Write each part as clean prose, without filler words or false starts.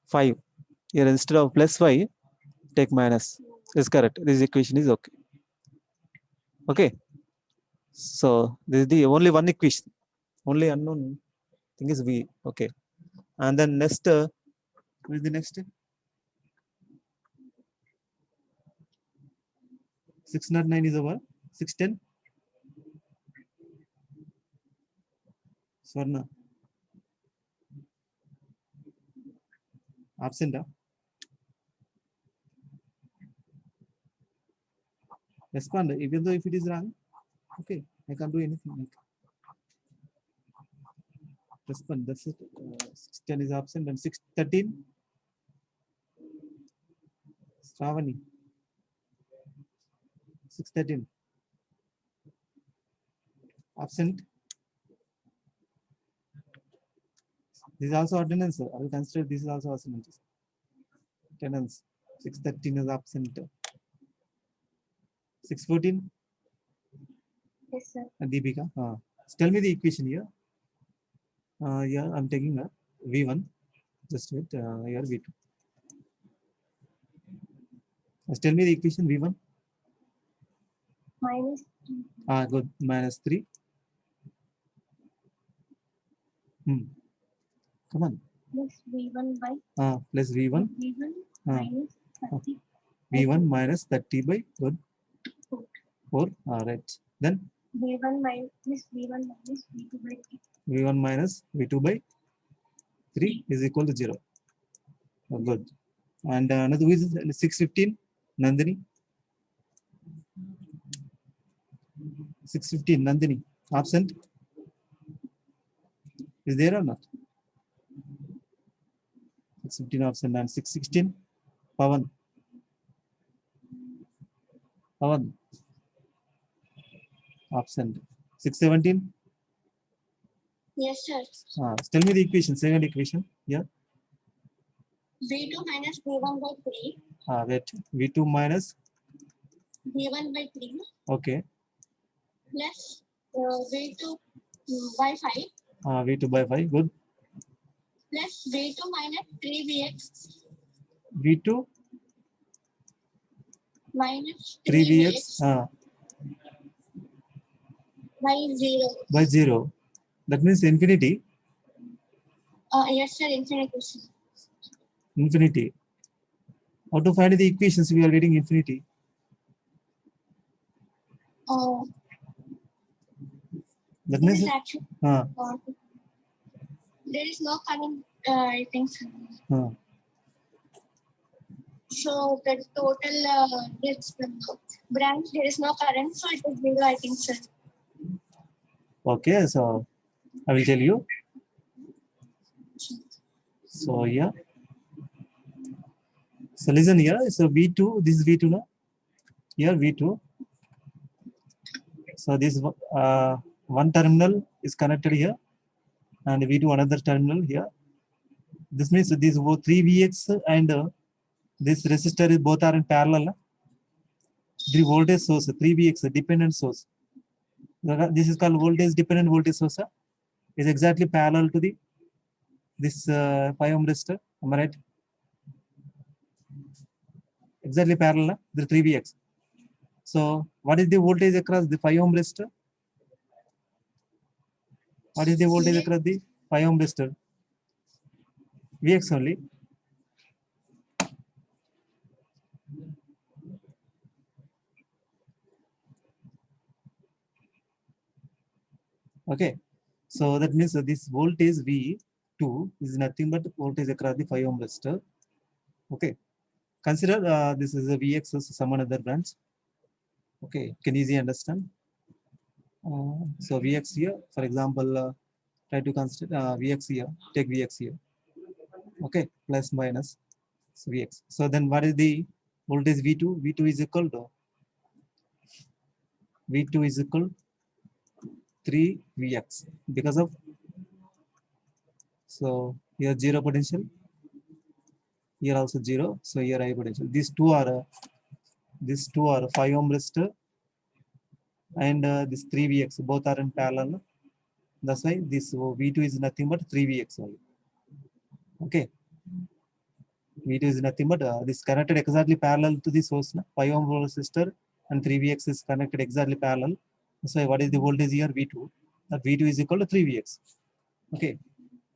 5. Here instead of plus 5, take minus. Is correct. This equation is okay. Okay. So this is the only one equation. Only unknown thing is V. Okay. And then next, what is the next? 609 is over. 610. Swarna. Absent. Respond. Even though if it is wrong, okay, I can't do anything. Respond. That's it. 610 is absent and 613. Stravani. 613. Absent. This is also ordinance. I will consider this is also ordinance. Attendance. 613 is absent. 614. Yes, sir. Deepika. Tell me the equation here. Yeah, I'm taking a V1. Just wait. Here V2. Tell me the equation V1. Minus Good. Minus 3. Come on. plus V1 by Plus V1. V1 minus 30. V1 minus 30 by good. 4. Right. Then V1 minus V1 minus V2 by 3. V1 minus V2 by 3 is equal to 0. Good. And another is 615. Nandini. 615. Nandini. Absent. Is there or not? 615 absent and 616. Pavan. Pavan. Absent. 617. Yes, sir. Tell me the equation. Second equation. Yeah. V2 minus V1 by 3. Wait. V2 minus. V1 by 3. Okay. Plus V2 by 5. V2 by 5. Good. Plus V2 minus 3Vx. V2 minus 3Vx. By 0. By 0. That means infinity. Yes, sir. Infinity. Infinity. How to find the equations we are getting infinity? That means there is no current, I think. So the total this branch, there is no current, so it is 0, I think, sir. Okay, so I will tell you. So yeah. So listen here. So V2, this is V2 now. Here V2. So this one terminal is connected here, and V2 another terminal here. This means these 3Vx and this resistor is both are in parallel. The voltage source 3Vx dependent source. This is called voltage dependent voltage source. Is exactly parallel to the this 5 ohm resistor. Am I right? Exactly parallel the 3Vx. So what is the voltage across the 5 ohm resistor? What is the voltage across the 5 ohm resistor? Vx only. Okay, so that means this voltage V2 is nothing but voltage across the 5 ohm resistor. Okay, consider this is a Vx as some other branch. Okay, can easily understand. So Vx here, for example, try to consider Vx here. Take Vx here. Okay, plus minus Vx. So then what is the voltage V2? V2 is equal to V2 is equal 3 Vx because of so here 0 potential, here also 0, so here high potential. These two are 5 ohm resistor and this 3 Vx both are in parallel. That's why this V2 is nothing but 3 Vx only. Okay. V2 is nothing but this connected exactly parallel to the source, 5 ohm resistor and 3Vx is connected exactly parallel. So what is the voltage here? V2. That V2 is equal to 3Vx. Okay,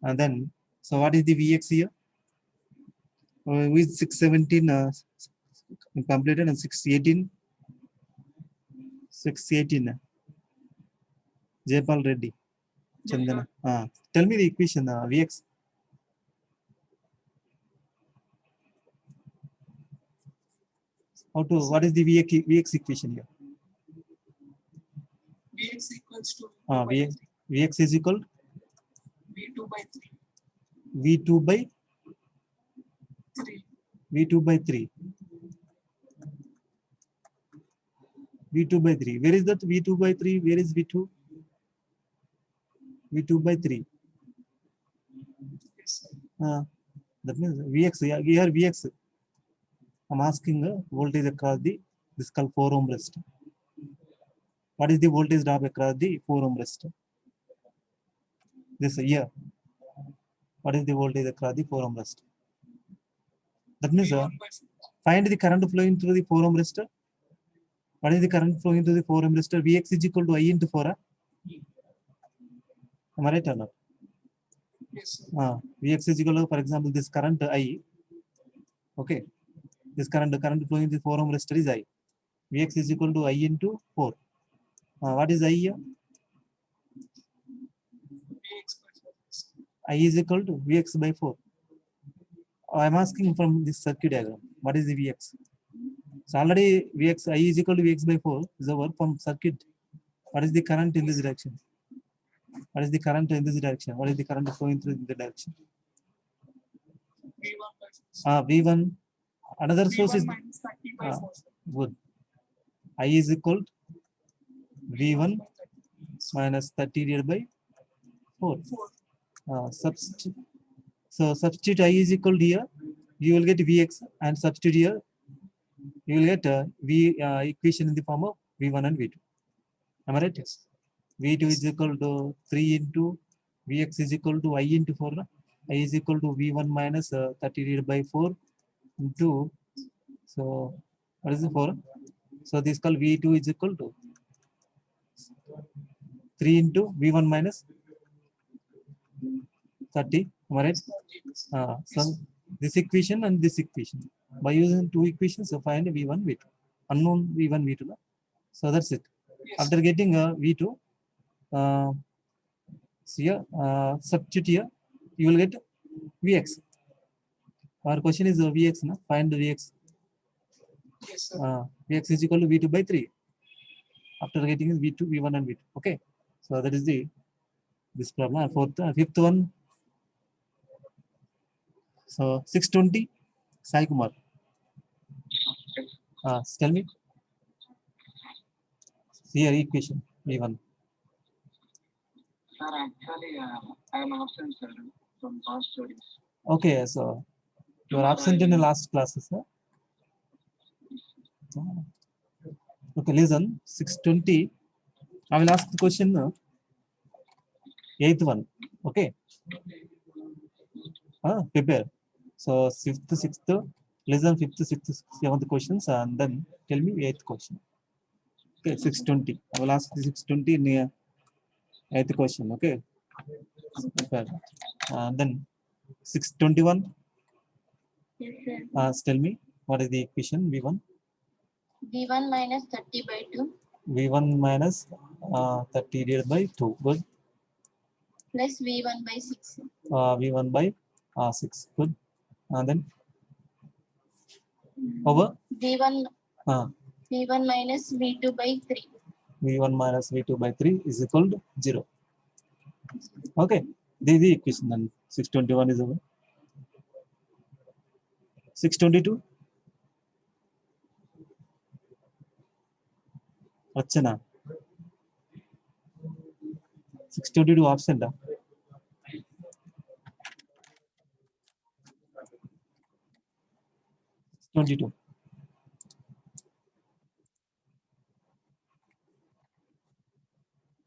and then so what is the Vx here? With 617 completed and 618 Jaypal Reddy Chandana. Tell me the equation Vx. What is the Vx equation here? Vx equals to Vx is equal V2 by 3. V2 by 3. V2 by 3. V2 by 3. Where is that V2 by 3? Where is V2? V2 by 3. Yes, sir. That means Vx. Here Vx. I'm asking voltage across this is called 4 ohm resistor. What is the voltage drop across the 4 ohm resistor? This here. What is the voltage across the 4 ohm resistor? That means V1 by 4. find the current flowing through the 4 ohm resistor. What is the current flowing through the 4 ohm resistor? Vx is equal to I into 4. Am I right or not? Yes, sir. Vx is equal to, for example, this current I. Okay. This current flowing through the 4 ohm resistor is I. Vx is equal to I into 4. What is I here? Vx by 4. I is equal to Vx by 4. I'm asking from this circuit diagram. What is the Vx? So already Vx I is equal to Vx by 4 is the work from circuit. What is the current in this direction? What is the current in this direction? What is the current flowing through in the direction? V1 by 4. V1. Another source V1 is minus 30 by 4. Sir. good. I is equal to V1 by 30. minus 30 divided by 4. 4. Substitute I is equal to here. You will get Vx and substitute here. You will get V equation in the form of V1 and V2. Am I right? Yes. V2 is equal to 3 into Vx is equal to I into 4. I is equal to V1 minus 30 divided by 4 into, so what is the 4? So this called V2 is equal to 3 into V1 minus 30. Am I right? So this equation and this equation. By using two equations, so find V1, V2. Unknown V1, V2. So that's it. Yes. After getting V2, so here, substitute here, you will get Vx. Our question is Vx. Find the Vx. Yes, sir. Vx is equal to V2 by 3. After getting V2, V1 and V2. Okay. So that is this problem. Fifth one. So 620, Sai Kumar. Tell me. Here equation V1. Sir, actually, I am absent, sir, from past studies. Okay, so you are absent in the last classes. Okay, listen. 620. I will ask the question. Eighth one. Okay. Prepare. So fifth, sixth, listen fifth, sixth, seventh questions, and then tell me eighth question. Okay, 620. I will ask the 620 in the eighth question. Okay. Prepare. Then 621. Yes, sir. Tell me what is the equation V1? V1 minus 30 by 2 V1 minus 30 divided by 2. Good. plus V1 by 6. V1 by 6. Good. And then over V1 uh, V1 minus V2 by 3. V1 minus V2 by 3 is equal to 0. Okay. The equation then 621 is over. 622. Achana. 622 absent. 22.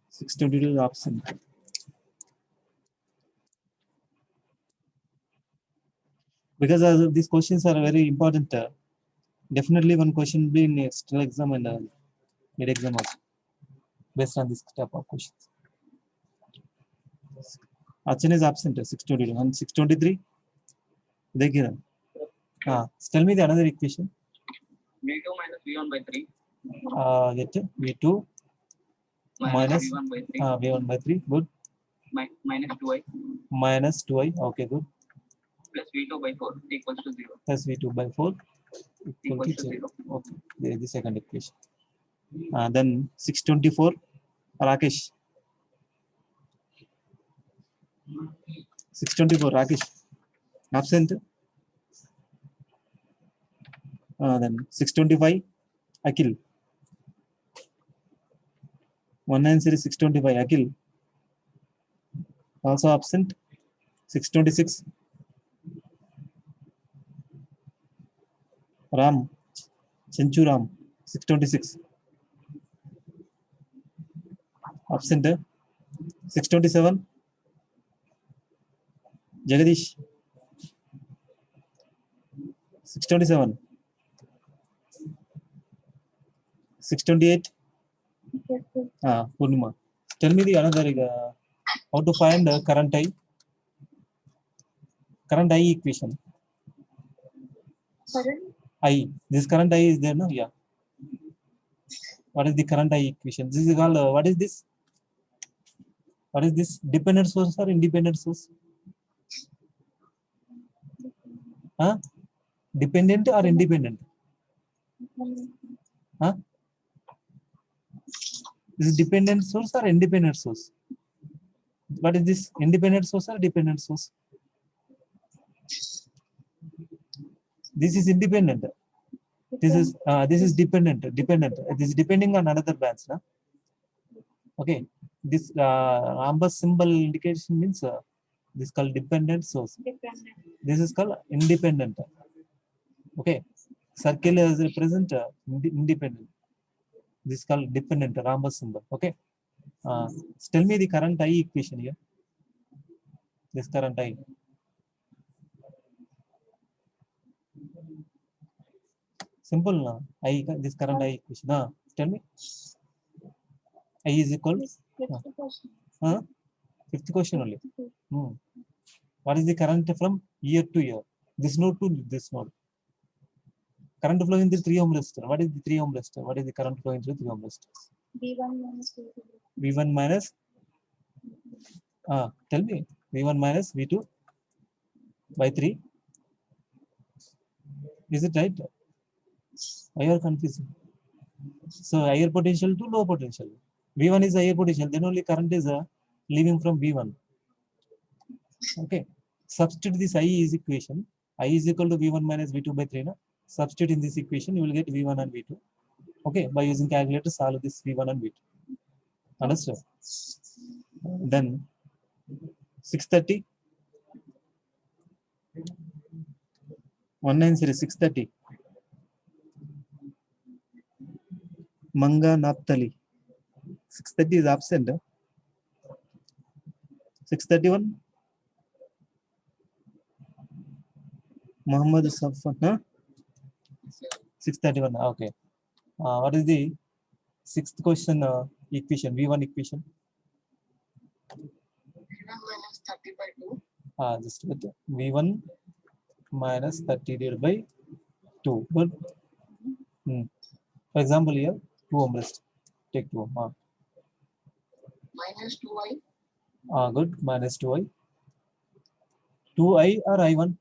622 absent. because these questions are very important. Definitely one question will be in external exam and mid exam also, based on this type of questions. Achan is absent. 622 and 623. They given. Tell me the another equation. V2 minus V1 by 3 Get V2 minus V1 by 3 V1 by 3. Good. minus 2i Minus 2i. Okay, good. plus V2 by 4 equals to 0. Plus V2 by 4 equal to Equals to 0. 0. Okay, there is the second equation. Then 624. Rakesh. 624. Rakesh. Absent. Then 625. Akhil. 190 625. Akhil. Also absent. 626. Ram. Chenchu Ram. 626. Absent. 627. Jagadish. 627. 628. Purnima. Tell me the another how to find the current I. Current I equation. I. This current I is there, no? Yeah. What is the current I equation? This is called what is this? What is this? Dependent source or independent source? Huh? Dependent or independent? Huh? This is dependent source or independent source? What is this? Independent source or dependent source? This is independent. This is dependent. Dependent. This is depending on another branch, na? Okay. This rhombus symbol indication means this is called dependent source. This is called independent. Okay. Circle is represent independent. This is called dependent rhombus symbol. Okay. Tell me the current I equation here. This current I. Simple na. This current I equation. Tell me. I is equal. Fifth question only. What is the current from year to year? This node to this node. Current flow in the 3 ohm resistor. What is the 3 ohm resistor? What is the current flow into the 3 ohm resistor? V1 minus. Tell me. V1 minus V2 by 3. Is it right? Why you are confusing? So higher potential to low potential. V1 is higher potential. Then only current is leaving from V1. Okay. Substitute this I is equation. I is equal to V1 minus V2 by 3. Na? Substitute in this equation, you will get V1 and V2. Okay. By using calculator, solve this V1 and V2. Understood? Then 630. 190 630. Manga Naptali. 630 is absent. 631. Muhammad Safan. 631. Okay. What is the sixth question equation? V1 equation. V1 minus 30 by 2 Just with V1 minus 30 divided by 2. Good. For example, here 2 ohm resist. Take 2 ohm. minus 2i Good. Minus 2i. 2i or I1?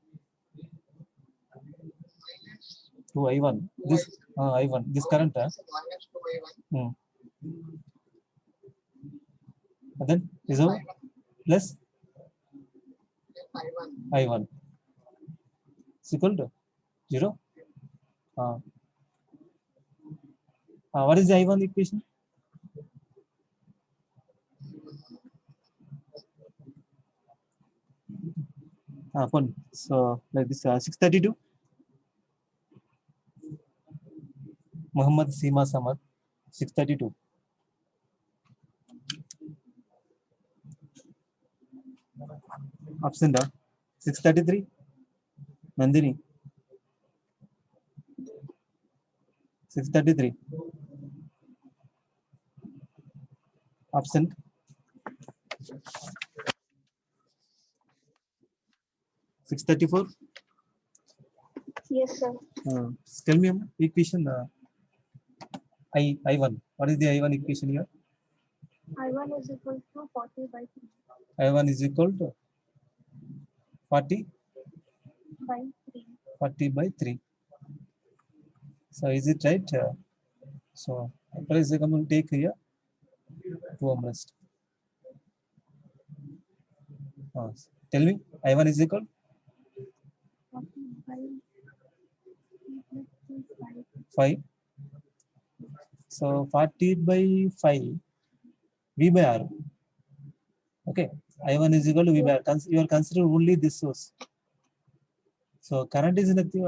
2i1. This I1. This current. minus 2i1 And then is over plus i1 I1. Is equal to 0. What is the I1 equation? So like this 632. Muhammad Seema Samad 632. Absent. 633. Nandini. 633. Absent. Six 34. Yes, sir. Tell me equation I1. What is the I1 equation here? I1 is equal to 40 by 3. I1 is equal to 40 By 3. 40 by 3. So is it right? So what is the common take here? 2 ohm rest. Tell me I1 is equal 40 by 5. So 40 by 5 V by R. Okay. I1 is equal to V by R. You are considering only this source. So current is nothing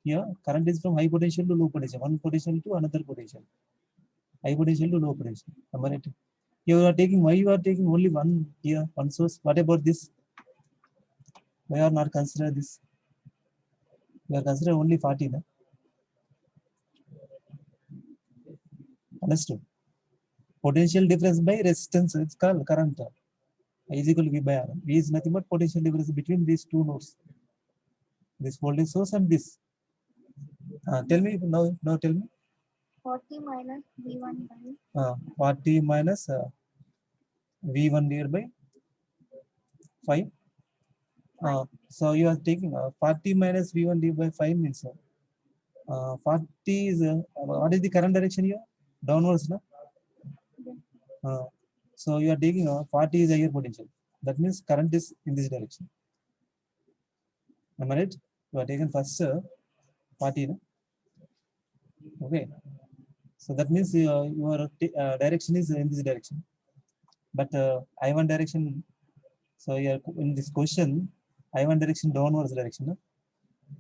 here. Current is from high potential to low potential. One potential to another potential. High potential to low potential. Number 8. You are taking, why you are taking only one here, one source? What about this? Why are not consider this? We are considering only 40. No? Understood? Potential difference by resistance, it's called current. I is equal to V by R. V is nothing but potential difference between these two nodes. This voltage source and this. Tell me now. Tell me. 40 minus V1 by 40 minus V1 divided by 5. So you are taking 40 minus V1 divided by 5 means 40 is what is the current direction here? Downwards, no? So you are taking 40 is higher potential. That means current is in this direction. Am I right? You are taking first 40. No? Okay. So that means your direction is in this direction. But I1 direction. So here in this question, I1 direction downwards direction. No?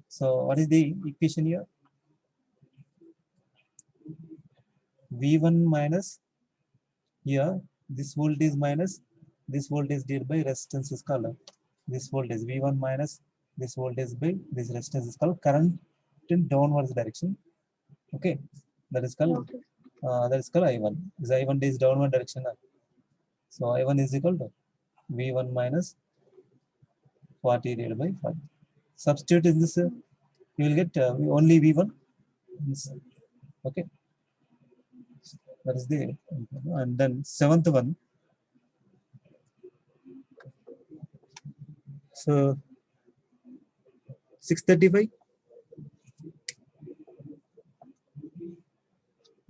So what is the equation here? V1 minus here this voltage minus this voltage divided by resistance is called this voltage V1 minus this voltage by this resistance is called current in downwards direction. Okay, that is called I1. This I1 is downward direction. So I1 is equal to V1 minus 40 divided by 5. Substitute in this, you will get only V1. Okay, that is the, and then 7th one. So 635.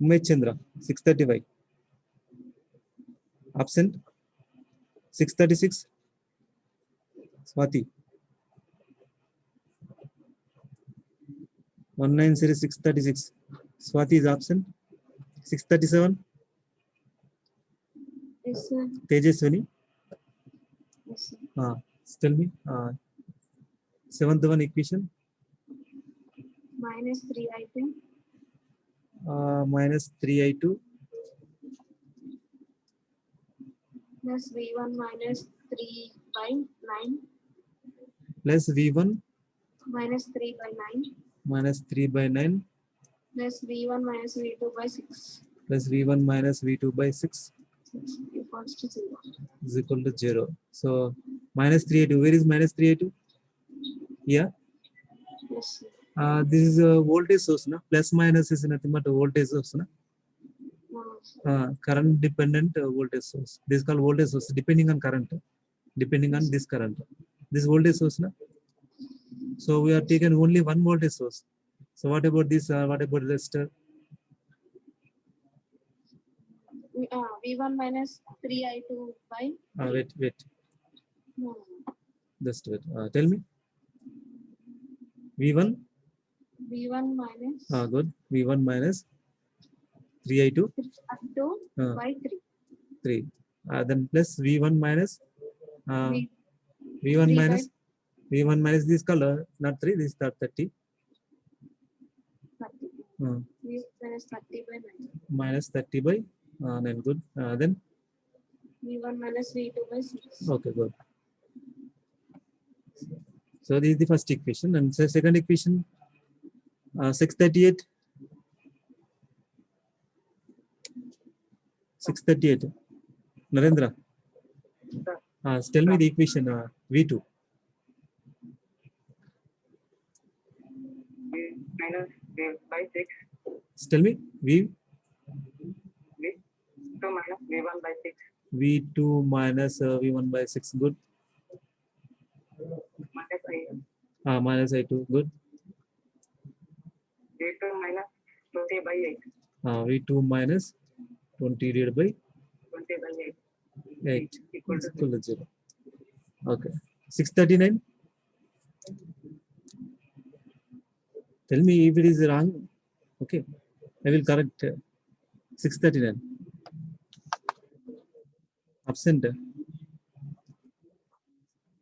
Umesh Chandra 635. Absent. 636. Swati 190636. Swati is absent. 637. Yes, sir. Tejaswani. Yes, sir. Tell me 7th one equation. Minus 3I2 Minus 3I2 plus V1 minus 3 by 9 plus V1 minus 3 by 9 minus 3 by 9 plus V1 minus V2 by 6 plus V1 minus V2 by 6 equals to 0. is equal to 0. So minus 3I2. Where is minus 3I2? Yeah. Yes, sir. This is a voltage source. No? Plus minus is nothing but a voltage source. No? Current dependent voltage source. This is called voltage source depending on current. Depending on this current. This voltage source. No? So we are taken only one voltage source. So what about this? What about resistor? V1 minus 3I2 by Wait. no. Just wait. Tell me. V1. V1 minus Good. V1 minus 3I2 up to by 3. 3. Then plus V1 minus V1 3 minus V1 minus this color, not 3, this is 30. 30. Minus 30 by 9. Minus 30 by 9. Good. Then V1 minus V2 by 6. okay, good. So this is the first equation, and the second equation, 638. 638. Narendra, tell me the equation V2. V minus V by 6. Tell me V2 minus V1 by 6. V2 minus V1 by 6. Good. Minus I. Minus I2. Good. V2 minus 20 by 8. V2 minus 20 divided by 20 by 8. 8 Equal to equal to 0. Okay. 639. Tell me if it is wrong. Okay. I will correct. 639. Absent.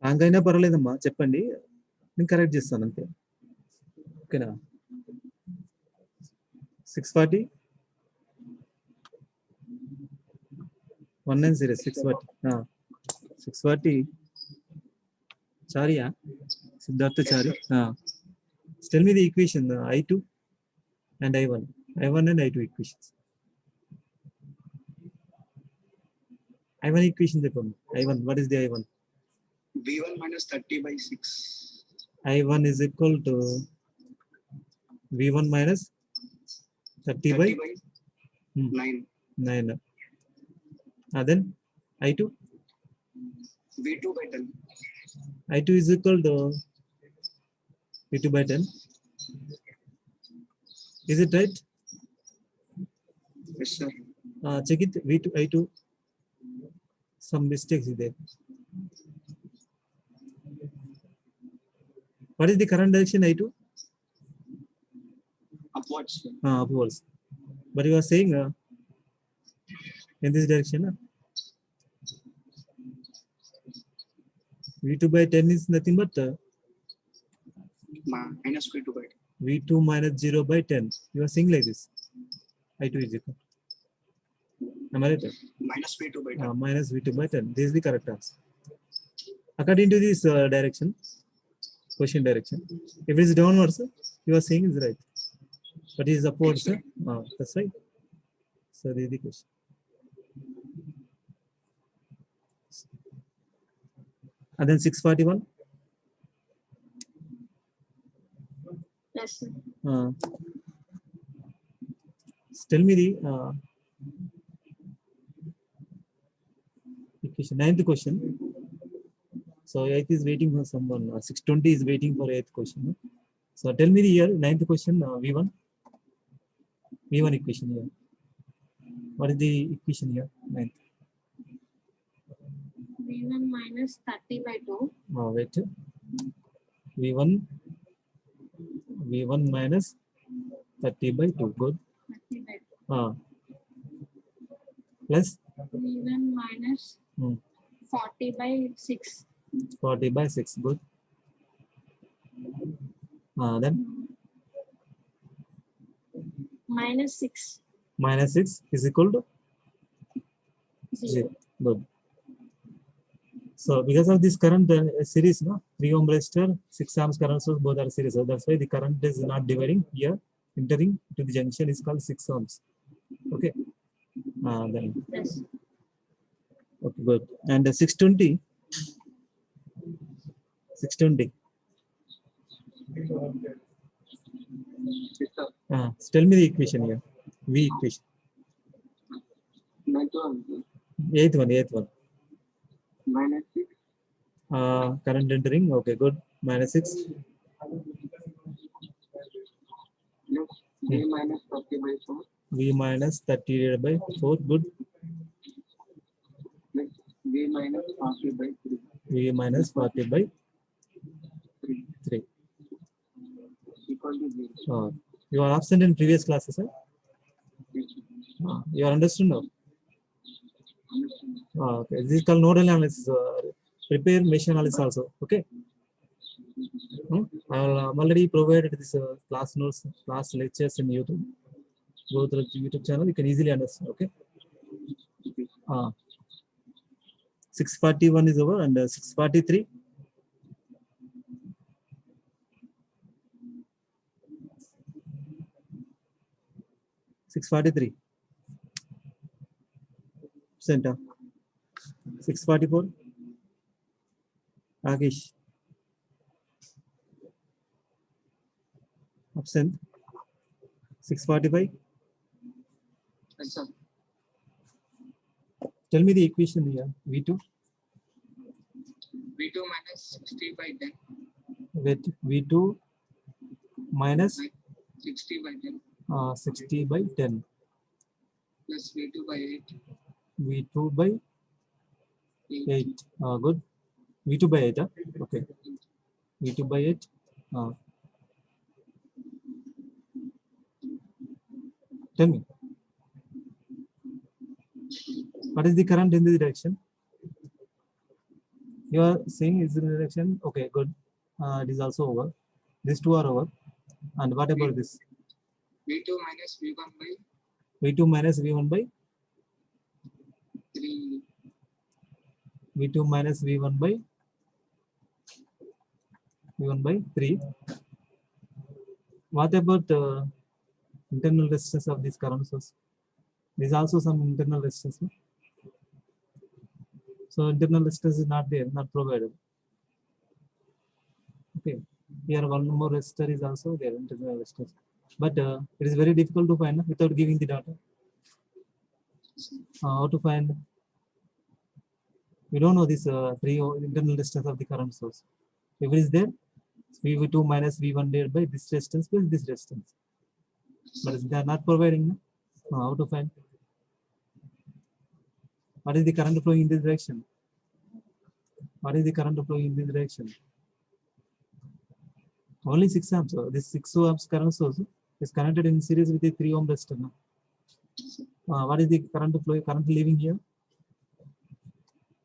Wrong అయినా పర్వాలేదమ్మా, చెప్పండి, నేను correct చేస్తాను అంతే. ఓకేనా? 640 190 640 640 చారియా సిద్ధార్థ చారి. Tell me the equation I2 and I1 and I2 equations. I1 equation చెప్పండి. I1, what is the I1? V1 minus 30 by 6. I1 is equal to V1 minus 30 by 9. 9. Then I2? V2 by 10. I2 is equal to V2 by 10. Is it right? Yes, sir. Check it. V2, I2. Some mistakes is there. What is the current direction I2? Upwards. Upwards. But you are saying in this direction. V2 by 10 is nothing but Minus V2 by 10. V2 minus 0 by 10. You are saying like this. I2 is equal. Am I right? Minus V2 by 10. Minus V2 by 10. This is the correct answer. According to this direction, question direction. If it is downwards, you are saying is right. But it is upwards. That's right. So this is the question. And then 641. Yes, sir. Tell me the equation. 9th question. So 8th is waiting for someone. 620 is waiting for 8th question. So tell me the year. 9th question. V1. V1 equation here. What is the equation here? 9th. V1 minus 30 by 2. Wait. V1 minus 30 by 2. Good. 30 by 2. Plus V1 minus 40 by 6. 40 by 6. Good. Then Minus 6. minus 6 is equal to 0. 0. Good. So because of this current series, 3 ohm resistor, 6 amps current source, both are series. So that's why the current is not dividing here. Entering to the junction is called 6 ohms. Okay. Then Yes. okay, good. And 620. 620. Yes, sir. Tell me the equation here. V equation. 8th one. Minus 6. Current entering. Okay, good. Minus 6. Plus V minus 30 by 4. V minus 30 divided by 4. Good. Plus V minus 40 by 3. V minus 40 by 3. Equal to 0. You are absent in previous classes, sir? Yes, sir. You are understood now? Understand. Okay. This is called nodal analysis. Prepare mesh analysis also. Okay. I have already provided this class notes, class lectures in YouTube. Go to the YouTube channel. You can easily understand. Okay. 641 is over, and 643. 643. Center. 644. Rakesh. Absent. 645. Yes, sir. Tell me the equation here. V2 V2 minus 60 by 10 with V2 minus 60 by 10 60 by 10. plus V2 by 8. V2 by 8. Good. V2 by 8. Okay. V2 by 8. Tell me. What is the current in this direction? You are saying is the direction. Okay, good. It is also over. These two are over. And what about this? V2 minus V1 by V2 minus V1 by 3. V2 minus V1 by 3. What about internal resistance of this current source? There is also some internal resistance. No? So internal resistance is not there, not provided. Okay. Here one more resistor is also there, internal resistance. But it is very difficult to find without giving the data. How to find? We don't know this three internal resistance of the current source. If it is there, V2 minus V1 divided by this resistance plus this resistance. But they are not providing. No? How to find? What is the current flowing in this direction? What is the current flowing in this direction? Only 6 amps. So this 6 amps current source is connected in series with the 3 ohm resistor. No? What is the current flow? Current leaving here?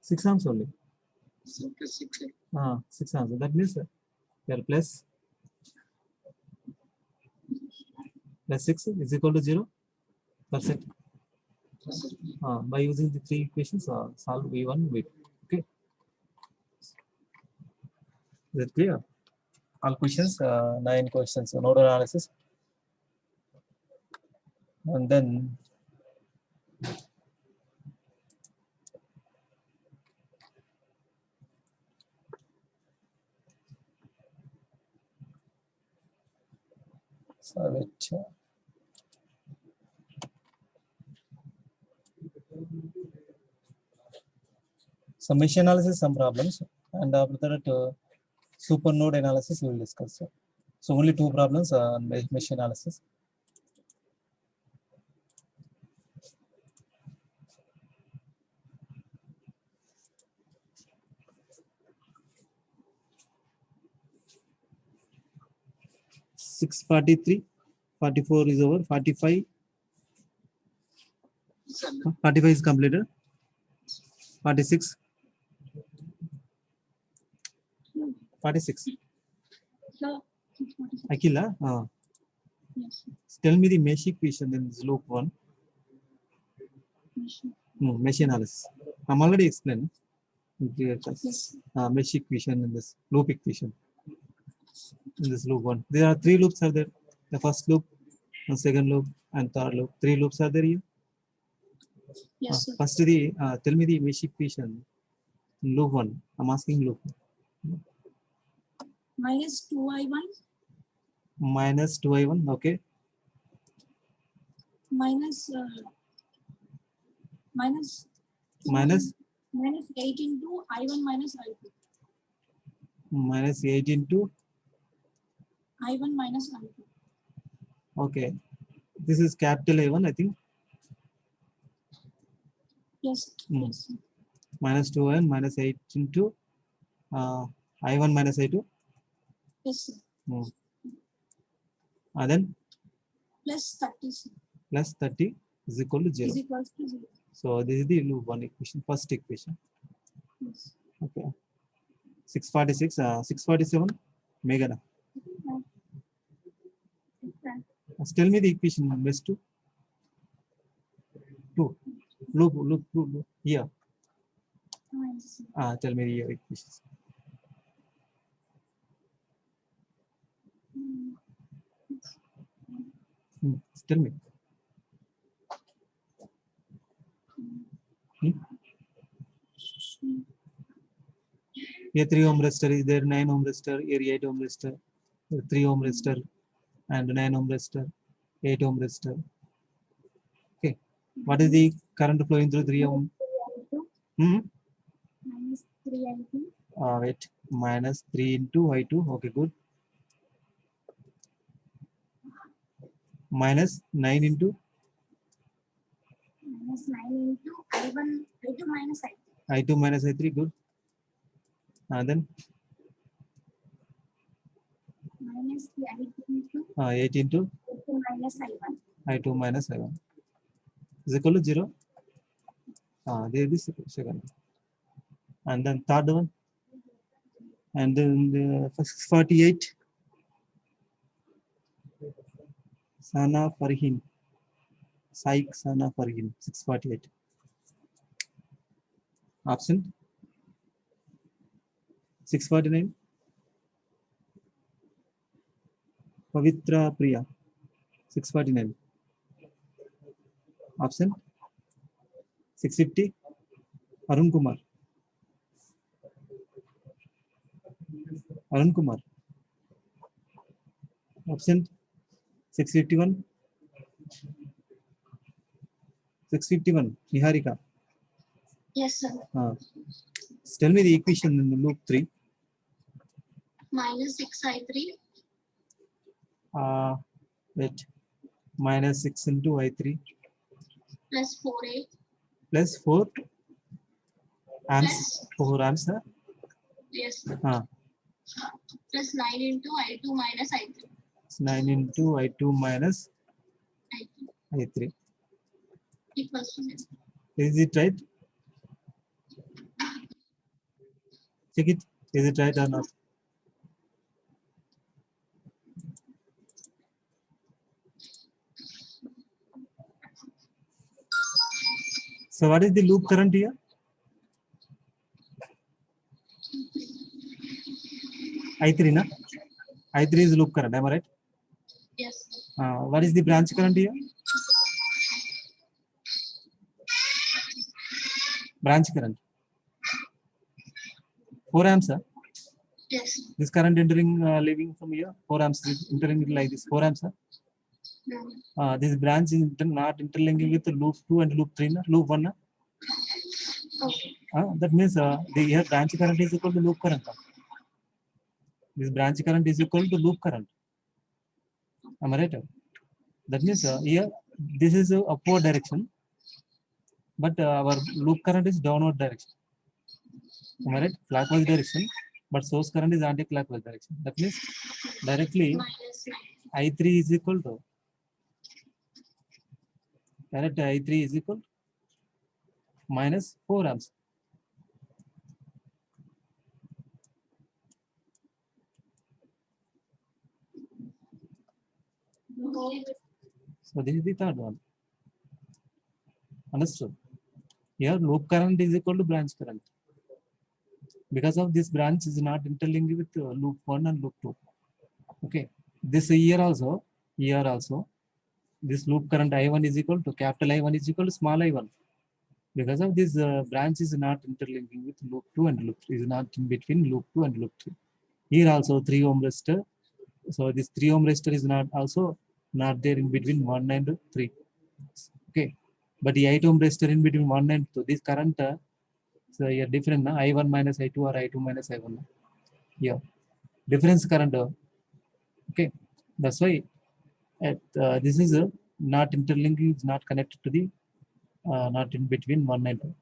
6 amps only. So plus 6. 6 amps. That means here plus 6 is equal to 0. That's it. By using the 3 equations, solve V1, V2. Okay. Is that clear? All questions, 9 questions. So nodal analysis. And then solve it. So mesh analysis, some problems, and after that super node analysis we will discuss. So only 2 problems on mesh analysis. Six 43, 44 is over, 45. 45 is completed. 46. 46. Sir, Akila, yes, tell me the mesh equation in this loop 1. sir. Mesh analysis. I'm already explained. Yes. Mesh equation in this loop equation. In this loop 1. There are 3 loops are there. The first loop, the second loop, and third loop. 3 loops are there here. Yes, sir. First, tell me the mesh equation in loop 1. I'm asking loop. Minus 2I1 Minus 2I1, okay. minus minus Minus 8 into I1 minus I2. minus 8 into, I1 minus I2. okay. This is capital A1, I think. Yes. Yes. Sir. Minus 2I1 minus 8 into I1 minus I2. Yes. Sir. Then Plus 30. Sir. plus 30 is equal to 0. Is equals to 0. So this is the loop 1 equation, first equation. Yes. Okay. 646, 647, Meghana. Tell me the equation numbers 2. Loop. Here. Minus. Tell me the equations. Tell me. A 3 ohm resistor is there, 9 ohm resistor, here 8 ohm resistor, 3 ohm resistor, and 9 ohm resistor, 8 ohm resistor. Okay, what is the current flowing through 3 ohm? Hmm? Minus 3 I2. Wait, minus 3 into I2. Okay, good. Minus 9 into Minus 9 into I1, I2 minus I3. I2 minus I3. Good. Then Minus the I2 into 8 into I2 minus I1. I2 minus I1 is equal to 0. There is second. And then third one. And then the 648. Sana Farhin. Saik Sana Farhin. 648. Option 649. Pavitra Priya. 649. Option 650. Arun Kumar. Arun Kumar. Option 651. 651. Niharika. Yes, sir. Tell me the equation in the loop 3. Minus 6 I3 Wait. Minus 6 into I3 plus 4A plus 4 amps. plus 4 amps. yes, sir. Plus 9 into I2 minus I3. 9 into I2 minus I3. Equals to 0. Is it right? Check it. Is it right or not? So what is the loop current here? I3, na? I3 is loop current, am I right? Yes. What is the branch current here? Branch current. 4 amps. Yes. This current entering, leaving from here. 4 amps is entering like this. 4 amps. No. This branch is not interlinking with loop 2 and loop 3. Na? Loop 1. Na? Okay. That means the here branch current is equal to loop current. This branch current is equal to loop current. Am I right? That means here this is upward direction, but our loop current is downward direction. Am I right? Clockwise direction, but source current is anti-clockwise direction. That means directly Minus 9. I3 is equal to direct I3 is equal to minus 4 amps. So this is the third one. Understood? Here loop current is equal to branch current. Because of this branch is not interlinked with loop 1 and loop 2. Okay. This here also, this loop current I1 is equal to capital I1 is equal to small I1. Because of this branch is not interlinking with loop 2 and loop 3, is not in between loop 2 and loop 3. Here also 3 ohm resistor. So this 3 ohm resistor is not also not there in between 1 and 3. Okay. But the 8 ohm resistor in between 1 and 2. This current so here different na? I1 minus I2 or I2 minus I1. Yeah. Difference current. Okay. That's why this is not interlinking, is not connected to the not in between 1 and 2.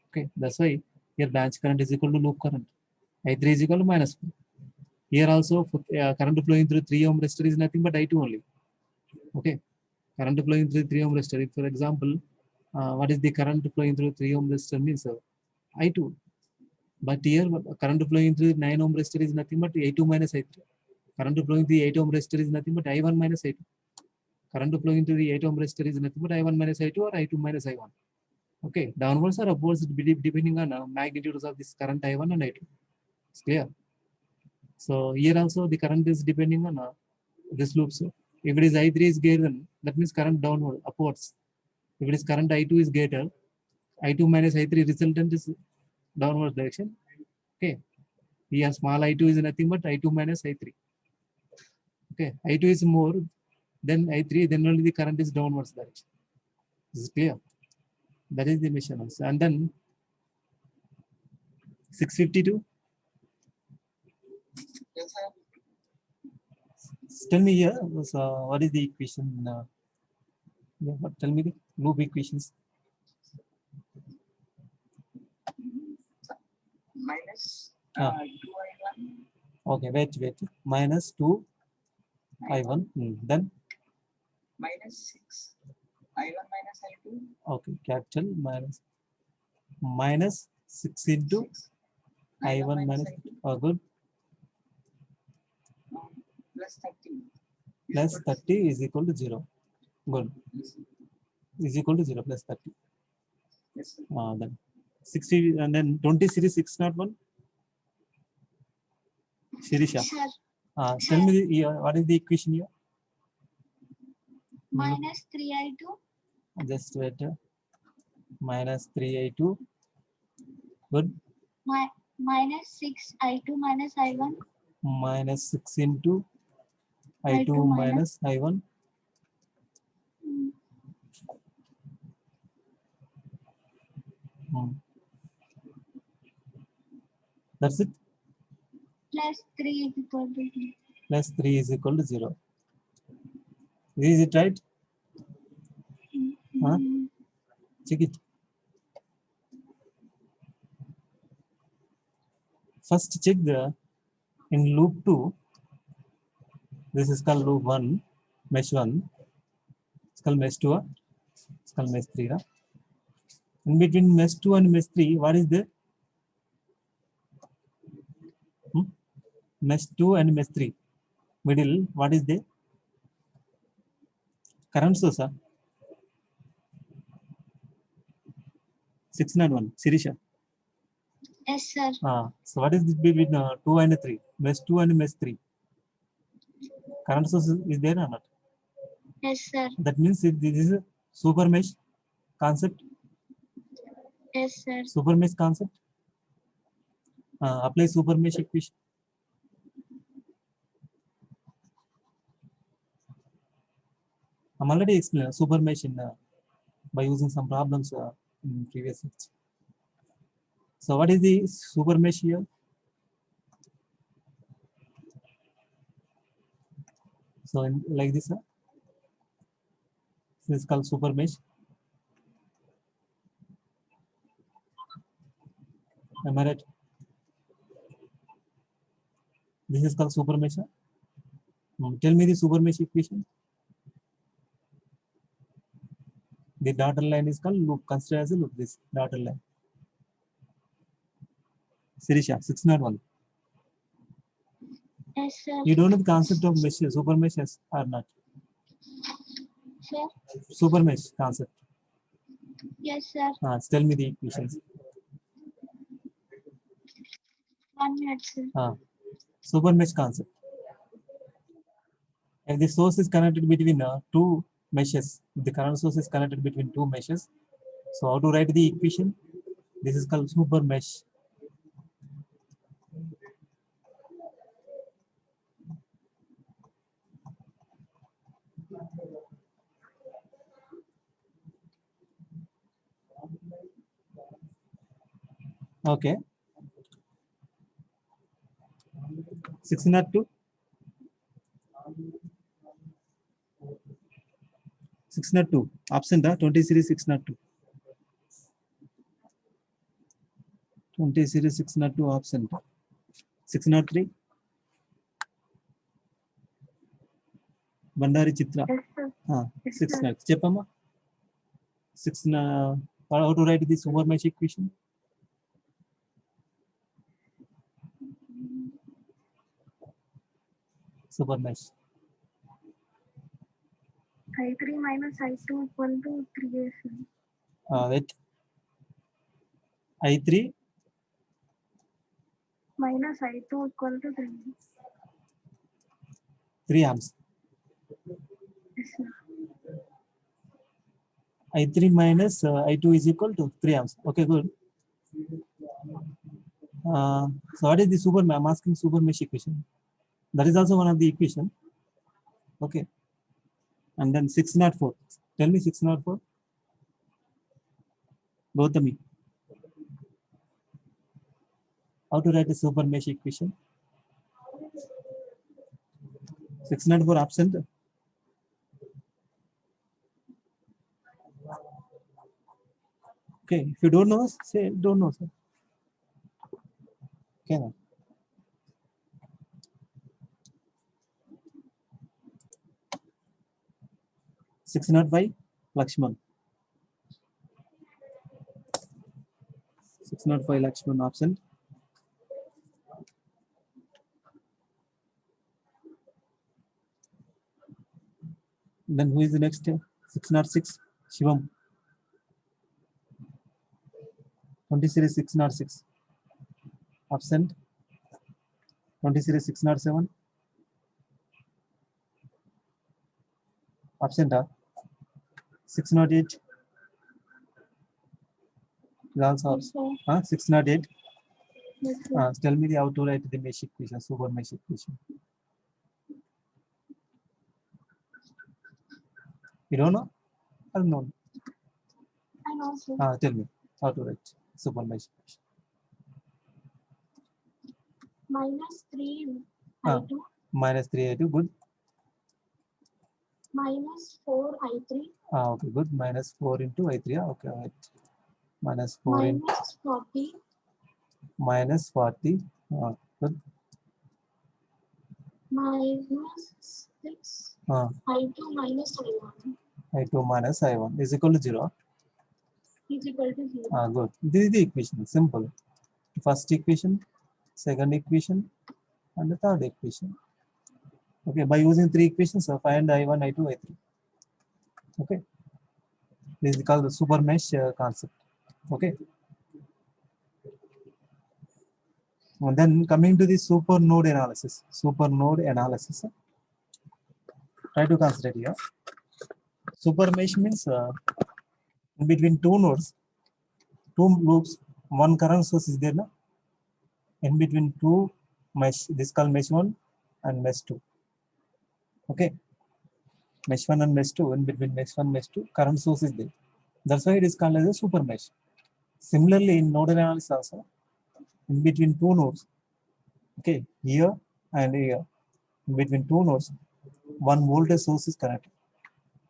Okay, that's why here branch current is equal to loop current. I3 is equal to minus 4. Here also current flowing through 3 ohm resistor is nothing but I2 only. Okay, current flowing through 3 ohm resistor. If, for example, what is the current flowing through 3 ohm resistor means I2. But here current flowing through 9 ohm resistor is nothing but I2 minus I3. Current flowing through 8 ohm resistor is nothing but I1 minus I2. Current flowing through the 8 ohm resistor is nothing but I1 minus I2 or I2 minus I1. Okay, downwards or upwards depending on magnitudes of this current I1 and I2. It's clear. So here also the current is depending on this loop. So if it is I3 is greater, that means current downward, upwards. If it is current I2 is greater, I2 minus I3 resultant is downward direction. Okay. Here small I2 is nothing but I2 minus I3. Okay. I2 is more than I3, then only the current is downwards direction. This is clear. That is the measurements. And then 652. Yes, sir. Tell me here, so what is the equation? Yeah, but tell me the loop equations. Minus Ah. 2I1 Okay, wait. Minus 2 I1. Then, minus 6 I1 minus I2 okay, capital minus 6 into 6 I1 minus, I2 oh, good, plus 30 plus 30 is equal to 0. Good. Is equal to 0 plus 30. Yes, sir. Then 60 and then 20 series 601. Shirisha. Sir, Tell me what is the equation here? minus 3I2 Just wait. Minus 3I2. Good. minus 6I2 minus I1 Minus 6 into I2 I2 minus I1. That's it. plus 3 is equal to 0. Plus 3 is equal to 0. Is it right? Huh? Check it. First check in loop 2. This is called loop 1, mesh 1. It's called mesh 2. It's called mesh 3. In between mesh 2 and mesh 3, what is there? Mesh 2 and mesh 3. Middle, what is there? Current source. 601. Sirisha. Yes, sir. So what is this between 2 and 3? Mesh 2 and mesh 3. Current source is there or not? Yes, sir. That means this is a super mesh concept. Yes, sir. Super mesh concept. Apply super mesh equation. I'm already explained super mesh by using some problems in previous lecture. So what is the super mesh here? So like this, this is called super mesh. Am I right? This is called super mesh. Tell me the super mesh equation. The dotted line is called loop. Consider as a loop. This dotted line. Sirisha, 601. Yes, sir. You don't know the concept of mesh, super mesh or not? Sir. Super mesh concept. Yes, sir. Tell me the equations. 1 minute, sir. Super mesh concept. If the source is connected between two meshes, if the current source is connected between two meshes, so how to write the equation? This is called super mesh. Okay. 602. 602. Option 20 series 602. 20 series 602 option. 603. Bandari Chitra. Yes, sir. 6 next. Chepama. 6 how to write this super mesh equation? Super mesh. I3 minus I2 equal to 3A, sir. Wait. I3 Minus I2 equal to 3. 3 amps. Yes, sir. I3 minus I2 is equal to 3 amps. Okay, good. So what is the super? I'm asking super mesh equation. That is also one of the equation. Okay. And then 604. Tell me 604. Gautami. How to write a super mesh equation? 604 absent. Okay. If you don't know, say don't know. Sir. Okay. Now. 605 Lakshman. 605 Lakshman absent. Then who is the next? 606 Shivam. 20 series 606 absent. 20 series 607 absent. 608 is also absent. 608. Tell me the how to write the mesh equation, super mesh equation. You don't know? I don't know. I know, sir. Tell me how to write super mesh equation. Minus 3 Ah. I2 Minus 3 I2, good. minus 4 I3 Okay, good. Minus 4 into I3. Okay, right. Minus 4 into minus 40 minus 40. Good. minus 6 I2 minus I1 I2 minus I1 is equal to 0. is equal to 0. Good. This is the equation. Simple. First equation, second equation, and the third equation. Okay, by using three equations, find I1, I2, I3. Okay, this is called the super mesh concept. Okay, and then coming to the super node analysis. Super node analysis. Try to consider here. Super mesh means in between two nodes, two loops, one current source is there. No? In between two mesh, this is called mesh 1 and mesh 2. Okay, mesh 1 and mesh 2, in between mesh 1 mesh 2, current source is there. That's why it is called as a super mesh. Similarly, in node analysis also, in between two nodes, okay, here and here, in between two nodes, one voltage source is connected.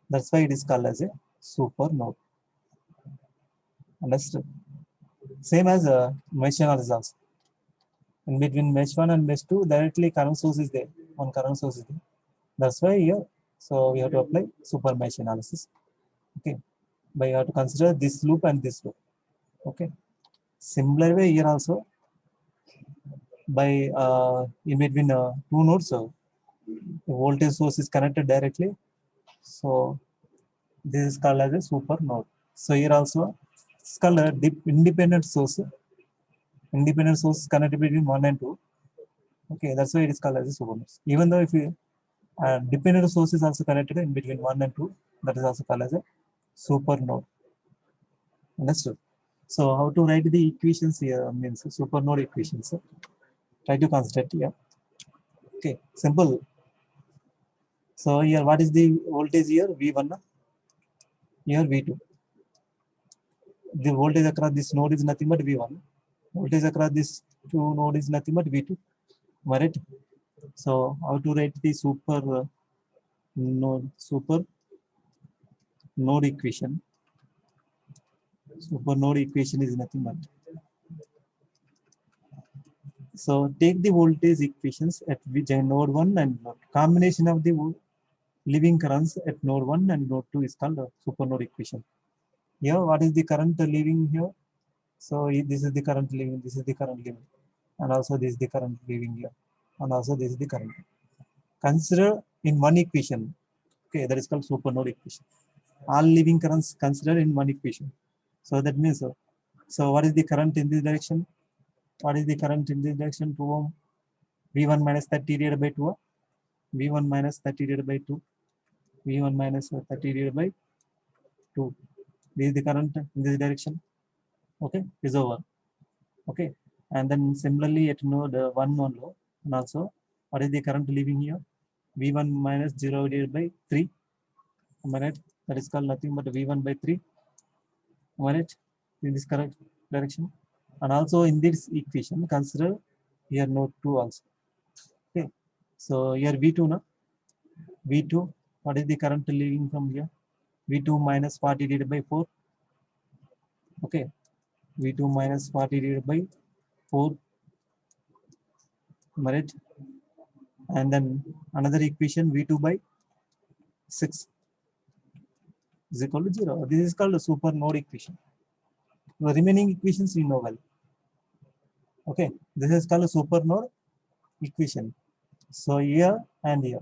That's why it is called as a super node. Understood? Same as a mesh analysis also. In between mesh 1 and mesh 2, directly current source is there. One current source is there. That's why here, so we have to apply super mesh analysis. Okay, but you have to consider this loop and this loop. Okay, similar way here also, by in between two nodes, so the voltage source is connected directly. So this is called as a super node. So here also it's called a independent source. Independent source connected between 1 and 2. Okay, that's why it is called as a super node. Even though if you dependent source is also connected in between 1 and 2, that is also called as a super node. Understood? So how to write the equations here means super node equations. Try to consider it here. Okay, simple. So here, what is the voltage here? V1. Here V2. The voltage across this node is nothing but V1. Voltage across this two node is nothing but V2. Right? So how to write the super node equation? Super node equation is nothing but. So take the voltage equations at which node 1 and node. Combination of the living currents at node 1 and node 2 is called a super node equation. Here, what is the current living here? So this is the current living, this is the current living, and also this is the current living here, and also this is the current. Consider in one equation. Okay, that is called super node equation. All living currents considered in one equation. So that means, so what is the current in this direction? What is the current in this direction? 2 ohm. V1 minus 30 divided by 2. V1 minus 30 divided by 2. V1 minus 30 divided by 2. This is the current in this direction. Okay, is over. Okay, and then similarly at node 1 on low, and also what is the current leaving here? V1 minus 0 divided by 3. Am I right? That is called nothing but V1 by 3. Am I right? In this correct direction. And also in this equation, consider here node 2 also. Okay, so here V2 now. V2, what is the current leaving from here? V2 minus 40 divided by 4. Okay, V2 minus 40 divided by 4. Am I right? And then another equation V2 by 6 is equal to 0. This is called a super node equation. The remaining equations we know well. Okay, this is called a super node equation. So here and here.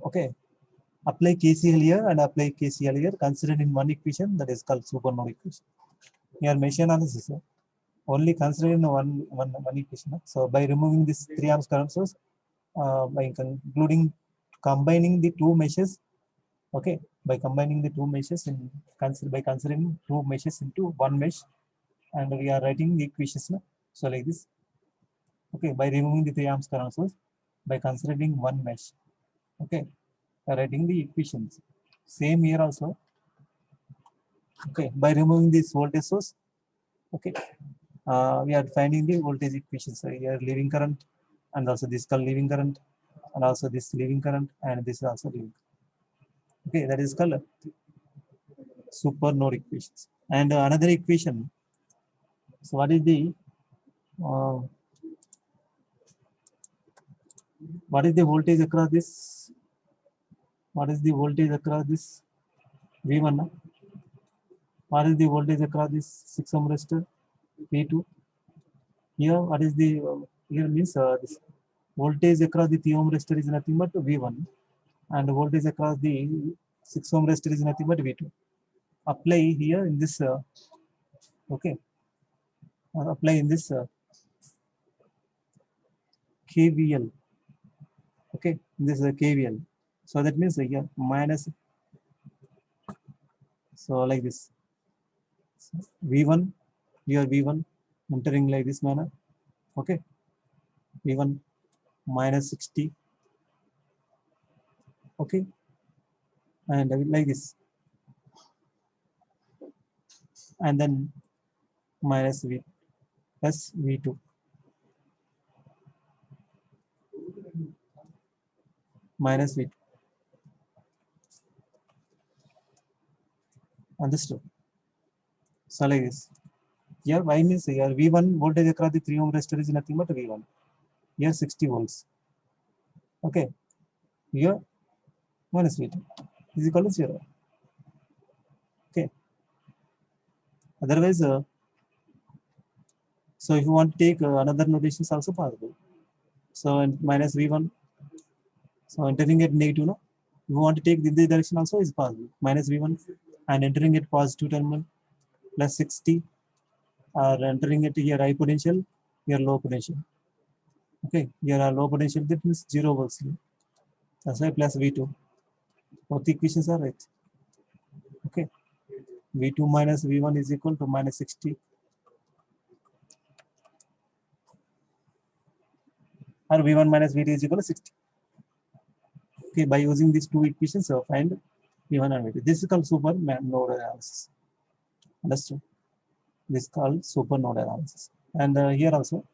Okay, apply KCL here and apply KCL here. Considered in one equation, that is called super node equation. Here mesh analysis only considering one equation. So by removing this 3 amps current source, by combining the two meshes. Okay, by combining the two meshes and by considering two meshes into one mesh, and we are writing the equations now. So like this. Okay, by removing the 3 amps current source, by considering one mesh. Okay, we are writing the equations. Same here also. Okay, by removing this voltage source. Okay, we are finding the voltage equations. So here leaving current, and also this called leaving current, and also this leaving current, and this is also leaving. Okay, that is called super node equations. And another equation. So what is the voltage across this? What is the voltage across this? V1. No? What is the voltage across this 6 ohm resistor? V2. Here, what is the here means this voltage across the 3 ohm resistor is nothing but V1, and voltage across the 6 ohm resistor is nothing but V2. Apply here in this. Okay. Apply in this KVL. Okay, this is a KVL. So that means here minus. So like this. So V1, here V1 entering like this manner. Okay, V1 minus 60. Okay, and I will like this. And then minus V plus V2. Minus V2. Understood? So like this. Here Y means here V1 voltage across the 3 ohm resistor is nothing but V1. Here 60 volts. Okay. Here minus V2 is equal to 0. Okay. Otherwise, so if you want to take another notation is also possible. So minus V1. So entering at negative, no? If you want to take this direction also is possible. Minus V1 and entering at positive terminal plus 60, or entering at here high potential, here low potential. Okay, here are low potential, that means 0 volts. That's why plus V2. Both equations are right. Okay, V2 minus V1 is equal to minus 60. Or V1 minus V2 is equal to 60. Okay, by using these two equations, find V1 and V2. This is called super node analysis. Understood? This is called super node analysis. And here also.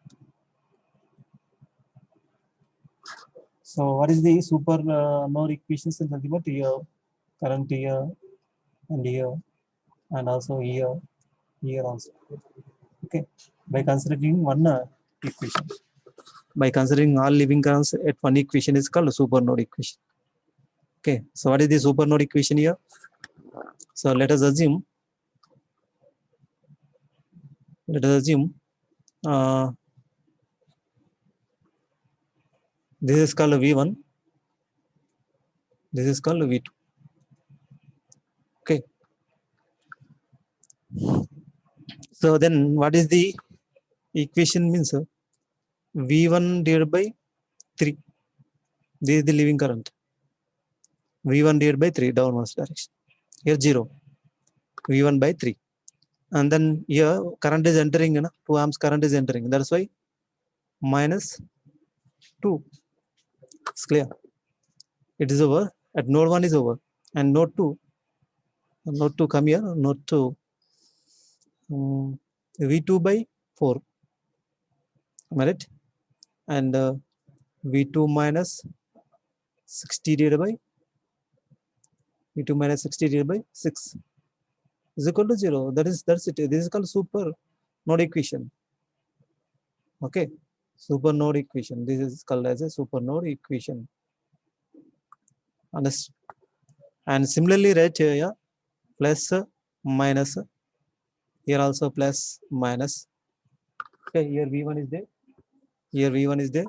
So what is the super node equations in nothing but here, current here, and here, and also here, here also. Okay, by considering one equation. By considering all living currents at one equation is called a super node equation. Okay, so what is the super node equation here? So let us assume this is called V1, this is called V2. Okay, so then what is the equation means? V1 divided by 3. This is the living current. V1 divided by 3 downwards direction. Here 0, V1 by 3. And then here current is entering, 2 amps current is entering. That's why minus 2. It's clear. It is over. At node 1 is over. And node 2, come here, node 2, V2 by 4. Am I right? And V2 minus 60 divided by V2 minus 60 divided by 6 is equal to 0. That's it. This is called super node equation. Okay, super node equation. This is called as a super node equation. And similarly, right here, plus minus. Here also plus minus. Okay, here V1 is there. Here V1 is there.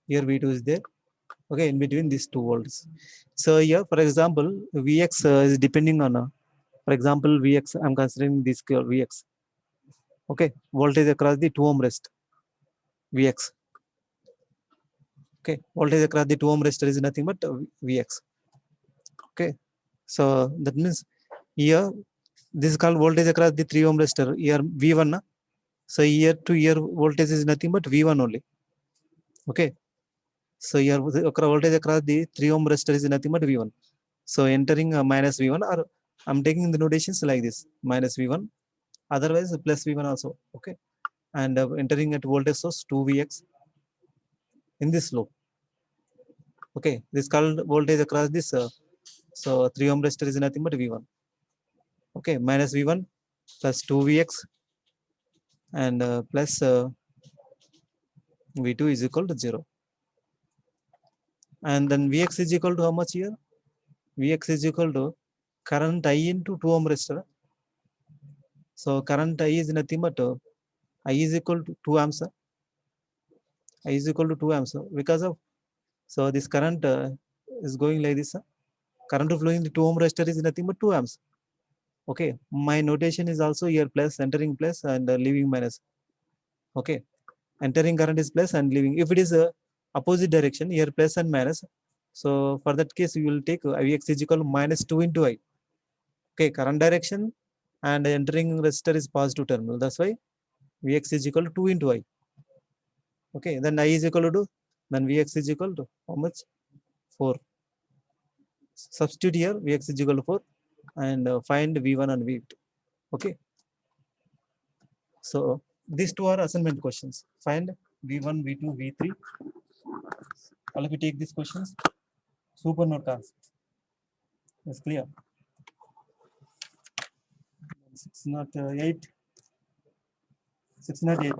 Here V2 is there. Okay, in between these 2 volts. So here, for example, Vx is depending on, for example, Vx. I'm considering this Vx. Okay, voltage across the 2 ohm resistor. Vx. Okay, voltage across the 2 ohm resistor is nothing but Vx. Okay, so that means here this is called voltage across the 3 ohm resistor. Here V1. So here to here voltage is nothing but V1 only. Okay, so here voltage across the 3 ohm resistor is nothing but V1. So entering minus V1, or I'm taking the notations like this, minus V1, otherwise plus V1 also. Okay, and entering at voltage source 2Vx in this loop. Okay, this called voltage across this. So 3 ohm resistor is nothing but V1. Okay, minus V1 plus 2Vx and plus V2 is equal to 0. And then Vx is equal to how much here? Vx is equal to current I into 2 ohm resistor. So current I is nothing but I is equal to 2 amps. I is equal to 2 amps because of, so this current is going like this. Current flowing the 2 ohm resistor is nothing but 2 amps. Okay, my notation is also here plus, entering plus and leaving minus. Okay, entering current is plus and leaving. If it is opposite direction, here plus and minus. So for that case, you will take Ix is equal to minus 2 into I. Okay, current direction and entering resistor is positive terminal. That's why Vx is equal to 2 into I. Okay, then I is equal to, then Vx is equal to how much? 4. Substitute here, Vx is equal to 4 and find V1 and V2. Okay. So these 2 are assignment questions. Find V1, V2, V3. All of you take these questions. Super node concept. It's clear. 608. 608.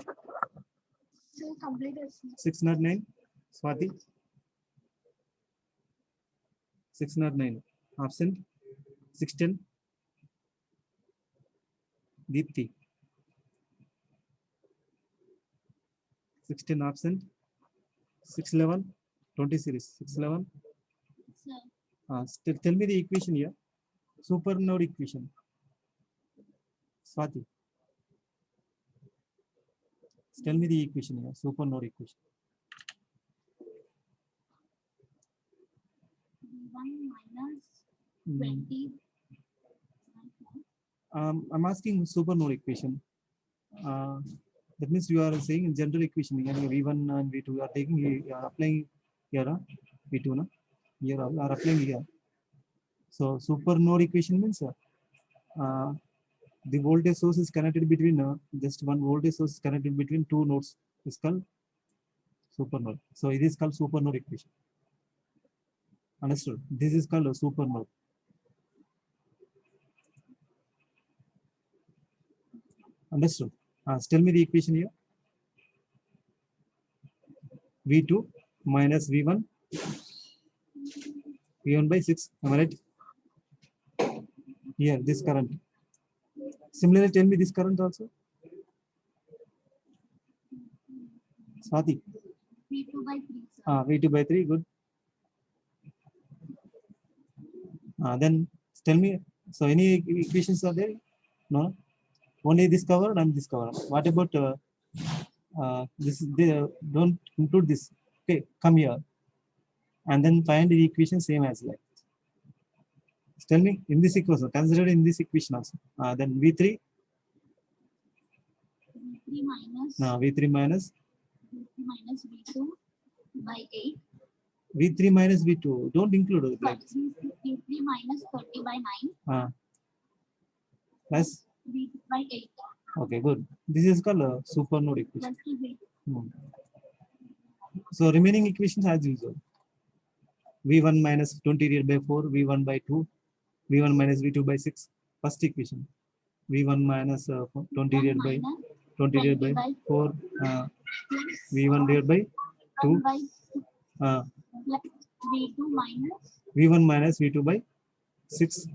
So complete this. 609. Swati. 609. Absent. 610. Deepthi. 16 absent. 611. 20 series. 611. Still tell me the equation here. Super node equation. Swati. Tell me the equation here. Super node equation. 1 minus 20. I'm asking super node equation. That means you are saying general equation. V1 and V2 you are taking, you are applying here. V2 na? Here are applying here. So super node equation means the voltage source is connected between just one voltage source is connected between 2 nodes. Is called super node. So it is called super node equation. Understood? This is called a super node. Understood? Tell me the equation here. V2 minus V1. V1 by 6. Am I right? Here, this current. Similarly, tell me this current also. Swati. V2 by 3. V2 by 3. Good. Then tell me. So any equations are there? No. Only this covered and this covered. What about this? They don't include this. Okay, come here. And then find the equation same as like. Tell me in this equation, consider in this equation also. Then V3, V3 minus V3 minus V2 by 8. V3 minus V2. Don't include like V3 minus 30 by 9 plus. V2 by 8. Okay, good. This is called a super node equation. Plus V2. So remaining equations as usual. V1 minus 20 divided by 4, V1 by 2, V1 minus V2 by 6. First equation. V1 minus 20 divided by 20 divided by 4, V1 divided by 2, by uh, plus V2 minus V1 minus V2 by 6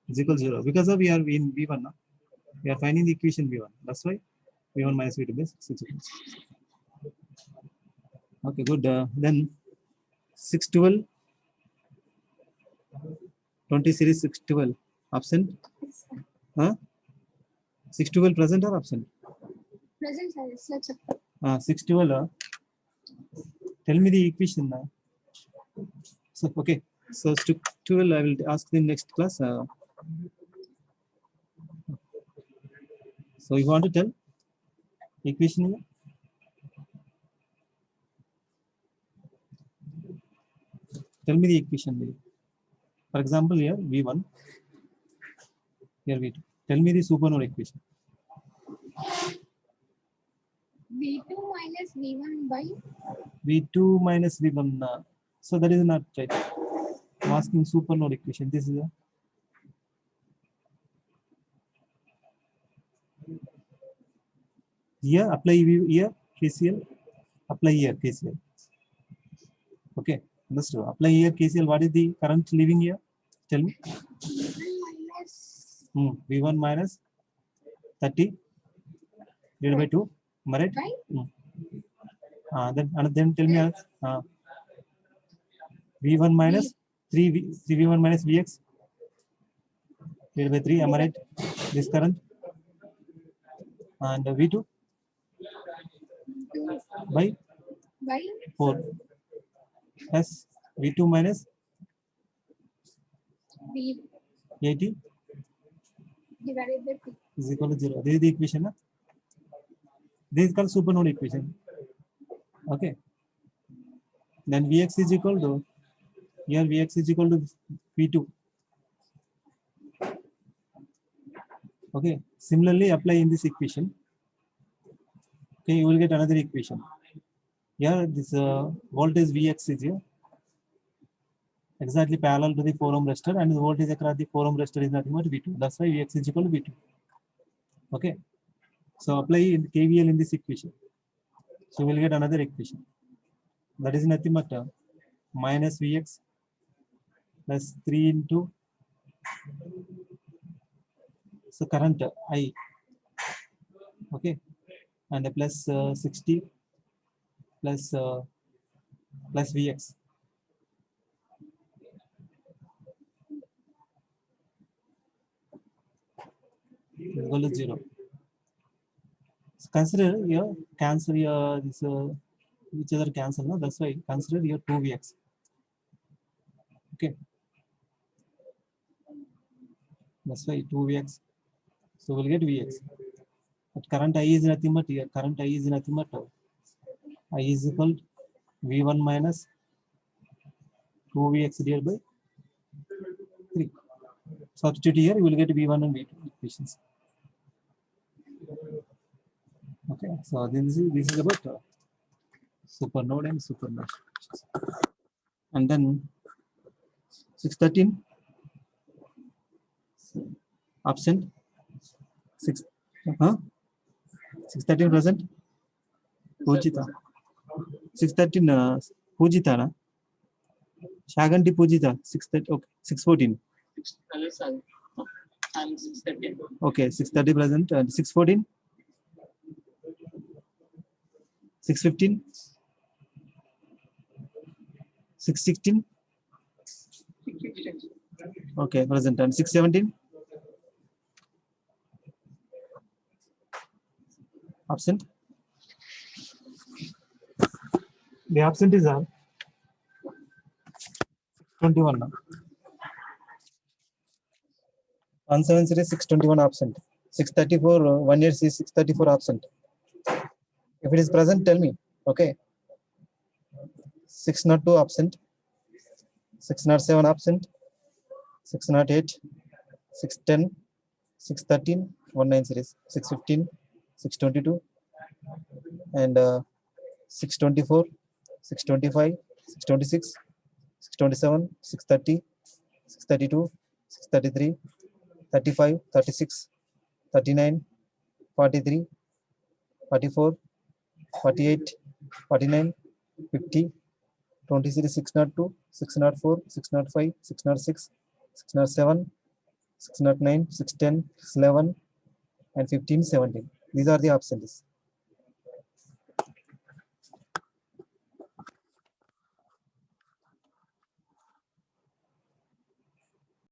is equal to 0. Because of we are in V1 now. We are finding the equation V1. That's why V1 minus V2 by 6 is equal to 0. Okay, good. Then 612, 20 series 612 absent. 612 present or absent? Present sir. 612. Tell me the equation now. So, okay. So 612 I will ask the next class. So you want to tell equation here? Tell me the equation here. For example, here V1, here V2. Tell me the supernode equation. V2 minus V1 by V2 minus V1. So that is not right. I'm asking supernode equation. This is a here apply here KCL. Apply here KCL. Okay, understood. Apply here KCL. What is the current living here? Tell me. V1 minus 30 divided by 2. Am I right? Then tell me V1 minus 3V1 minus Vx divided by 3. Am I right? This current. And V2 by 4 plus V2 minus V 80 divided by 2. is equal to 0. This is the equation. This is called supernode equation. Okay. Then Vx is equal to, here Vx is equal to V2. Okay. Similarly, apply in this equation. Okay, you will get another equation. Here, this voltage Vx is here. Exactly parallel to the 4 ohm resistor, and the voltage across the 4 ohm resistor is nothing but V2. That's why Vx is equal to V2. Okay. So apply in KVL in this equation. So we'll get another equation. That is nothing but minus Vx plus 3 into so current I. Okay. And plus 60 plus plus Vx. Equal to 0. So consider your cancel your this each other cancel. No, that's why consider your 2Vx. Okay. That's why 2Vx. So we'll get Vx. But current I is nothing but here. Current I is nothing but I is equal to V1 minus 2Vx divided by 3. Substitute here, you will get V1 and V2 equations. Okay, so this is about supernode and supernode. And then 613 absent 613 present Pujita 613 Pujita na Shaganti Pujita 613 okay 614 I'm 630. okay 630 present and 614 615 616 okay present and 617 absent. The absent is 21 now. 17 series 621 absent. 634 1 year is 634 absent. If it is present, tell me. Okay. 602 absent. 607 absent. 608. 610. 613 19 series 615. 622 and 624. 625. 626. 627. 630. 632. 633. 35, 36, 39, 43, 44, 48, 49, 50, 20 series 602, 604, 605, 606, 607, 609, 610, 611, and 15, 17. These are the absentees.